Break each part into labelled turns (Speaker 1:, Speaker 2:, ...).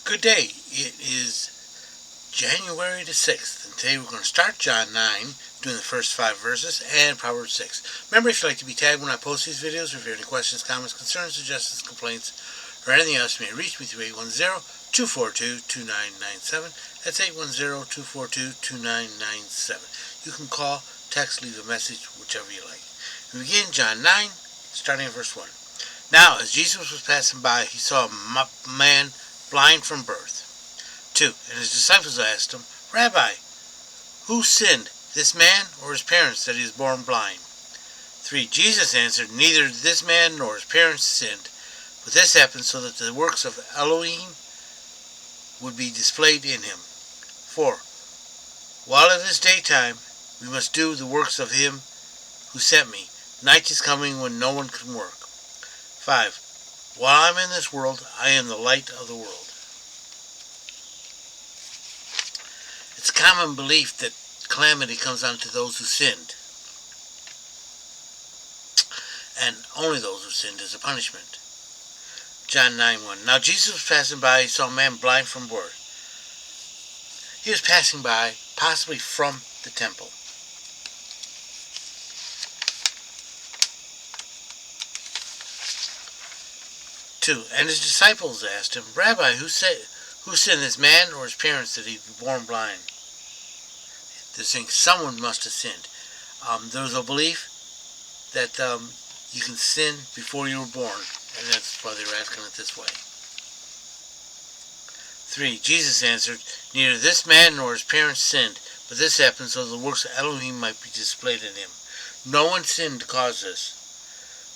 Speaker 1: Good day. It is January the 6th, and today we're going to start John 9, doing the first 5 verses, and Proverbs 6. Remember, if you'd like to be tagged when I post these videos, or if you have any questions, comments, concerns, suggestions, complaints, or anything else, you may reach me through 810-242-2997. That's 810-242-2997. You can call, text, leave a message, whichever you like. We begin John 9, starting at verse 1. Now, as Jesus was passing by, he saw a man blind from birth. 2. And his disciples asked him, Rabbi, who sinned, this man or his parents, that he was born blind? 3. Jesus answered, Neither this man nor his parents sinned, but this happened so that the works of Elohim would be displayed in him. 4. While it is daytime, we must do the works of him who sent me. Night is coming when no one can work. 5. While I am in this world, I am the light of the world. It's a common belief that calamity comes onto those who sinned, and only those who sinned as a punishment. John 9:1. Now Jesus was passing by, he saw a man blind from birth. He was passing by, possibly from the temple. 2. And his disciples asked him, Rabbi, who sinned, this man or his parents, that he be born blind? They're saying someone must have sinned. There's a belief that you can sin before you were born, and that's why they were asking it this way. 3. Jesus answered, Neither this man nor his parents sinned, but this happened so the works of Elohim might be displayed in him. No one sinned to cause this,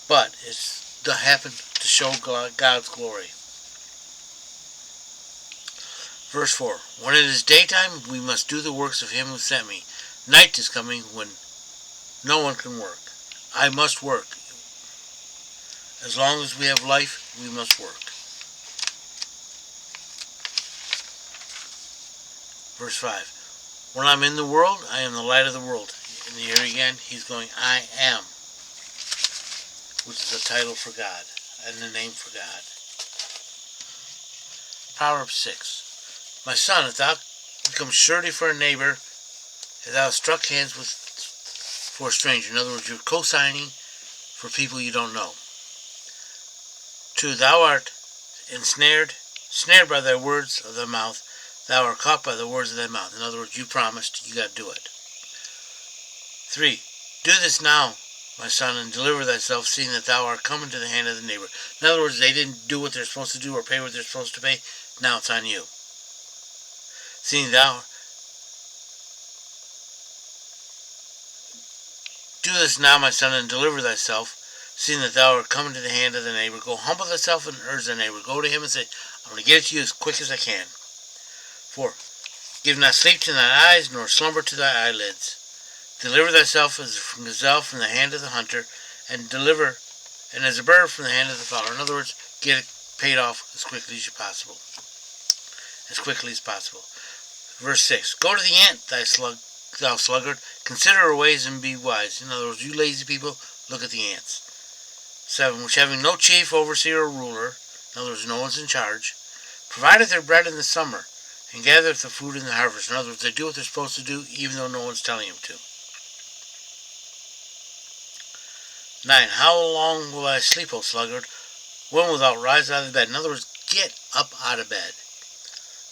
Speaker 1: but it's happened to show God's glory. Verse 4. When it is daytime, we must do the works of him who sent me. Night is coming when no one can work. I must work. As long as we have life, we must work. Verse 5. When I'm in the world, I am the light of the world. And here again, he's going, I am, which is a title for God and the name for God. Proverbs 6. My son, if thou become surety for a neighbor, if thou struck hands for a stranger, in other words, you're co-signing for people you don't know. 2. Thou art snared by thy words of thy mouth. Thou art caught by the words of thy mouth. In other words, you promised, you got to do it. 3. Do this now, my son, and deliver thyself, seeing that thou art come into the hand of the neighbor. In other words, they didn't do what they're supposed to do or pay what they're supposed to pay. Now it's on you. Seeing thou do this now, my son, and deliver thyself, seeing that thou art come into the hand of the neighbor. Go humble thyself and urge the neighbor. Go to him and say, I'm going to get it to you as quick as I can. 4. Give not sleep to thine eyes, nor slumber to thy eyelids. Deliver thyself as a gazelle from the hand of the hunter, and as a bird from the hand of the fowler. In other words, get it paid off as quickly as possible. Verse 6. Go to the ant, thou sluggard. Consider her ways and be wise. In other words, you lazy people, look at the ants. 7. Which having no chief, overseer, or ruler, in other words, no one's in charge, provideth their bread in the summer, and gathereth the food in the harvest. In other words, they do what they're supposed to do, even though no one's telling them to. 9. How long will I sleep, O sluggard? When wilt thou rise out of bed? In other words, get up out of bed.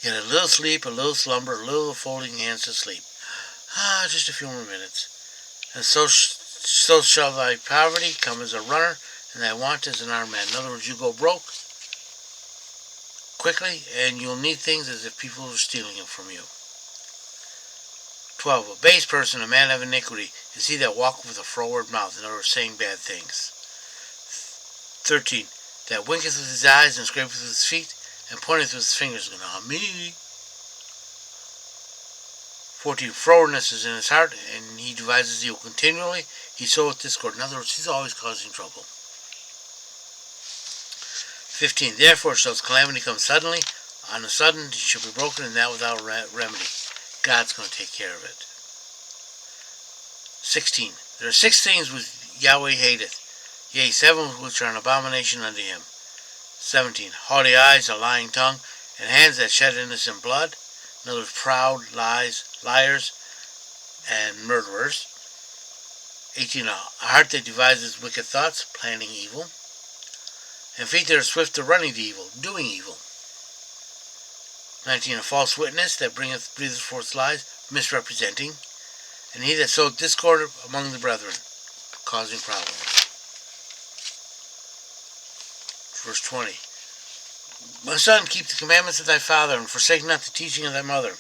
Speaker 1: Yet a little sleep, a little slumber, a little folding hands to sleep. Just a few more minutes. And so shall thy poverty come as a runner, and thy want as an armed man. In other words, you go broke quickly, and you'll need things as if people are stealing them from you. 12. A base person, a man of iniquity, is he that walketh with a froward mouth. In other words, saying bad things. 13. That winketh with his eyes, and scrapeth with his feet, and pointeth with his fingers, going, me. 14. Frowardness is in his heart, and he devises evil continually. He soweth discord. In other words, he's always causing trouble. 15. Therefore shall calamity come suddenly. On a sudden he shall be broken, and that without remedy. God's going to take care of it. 16. There are 6 things which Yahweh hateth, yea, 7 which are an abomination unto him. 17. Haughty eyes, a lying tongue, and hands that shed innocent blood. In other words, proud, liars, and murderers. 18. A heart that devises wicked thoughts, planning evil. And feet that are swift to running to evil, doing evil. 19. A false witness that breatheth forth lies, misrepresenting. And he that soweth discord among the brethren, causing problems. Verse 20. My son, keep the commandments of thy father, and forsake not the teaching of thy mother.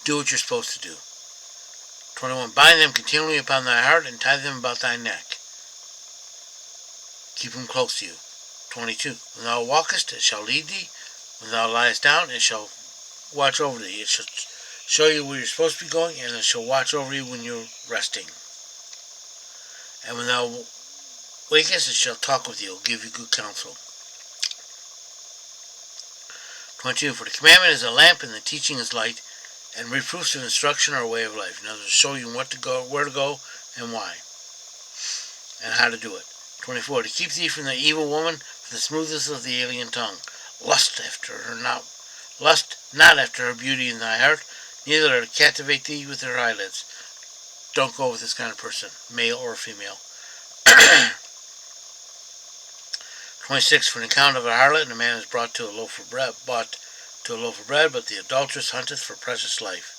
Speaker 1: Do what you're supposed to do. 21. Bind them continually upon thy heart, and tie them about thy neck. Keep them close to you. 22. When thou walkest, it shall lead thee. When thou liest down, it shall watch over thee. It shall show you where you're supposed to be going, and it shall watch over you when you're resting. And when thou wakest, it shall talk with you. It will give you good counsel. 22. For the commandment is a lamp, and the teaching is light, and reproofs of instruction are a way of life. In other words, show you what to go, where to go, and why, and how to do it. 24. To keep thee from the evil woman, from the smoothness of the alien tongue. Lust not after her beauty in thy heart, neither to captivate thee with her eyelids. Don't go with this kind of person, male or female. 26. For an account of a harlot, a man is brought to a loaf of bread, but the adulteress hunteth for precious life.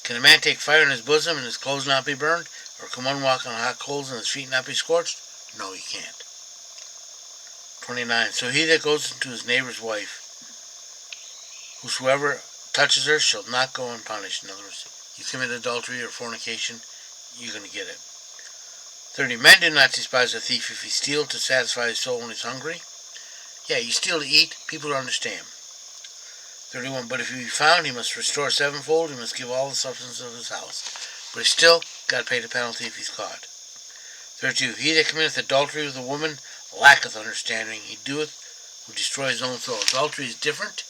Speaker 1: Can a man take fire in his bosom and his clothes not be burned? Or can one walk on hot coals and his feet not be scorched? No, he can't. 29. So he that goes into his neighbor's wife, whosoever touches her shall not go unpunished. In other words, you commit adultery or fornication, you're going to get it. 30. Men do not despise a thief if he steal to satisfy his soul when he's hungry. Yeah, you steal to eat, people don't understand. 31. But if he be found, he must restore sevenfold, he must give all the substance of his house. But he still got to pay the penalty if he's caught. 32. He that committeth adultery with a woman lacketh understanding. He doeth who destroy his own soul. Adultery is different.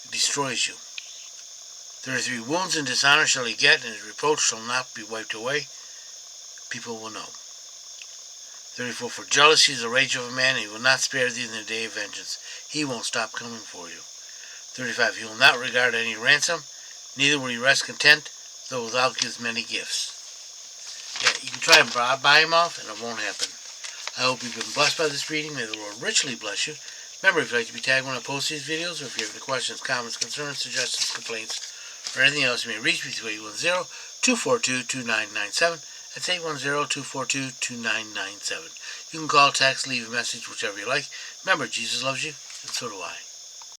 Speaker 1: It destroys you. 33. Wounds and dishonor shall he get, and his reproach shall not be wiped away. People will know. 34. For jealousy is the rage of a man, and he will not spare thee in the day of vengeance. He won't stop coming for you. 35. He will not regard any ransom, neither will he rest content, though thou givest many gifts. Yeah, you can try and buy him off, and it won't happen. I hope you've been blessed by this reading. May the Lord richly bless you. Remember, if you'd like to be tagged when I post these videos, or if you have any questions, comments, concerns, suggestions, complaints, or anything else, you may reach me through 810-242-2997. That's 810-242-2997. You can call, text, leave a message, whichever you like. Remember, Jesus loves you, and so do I.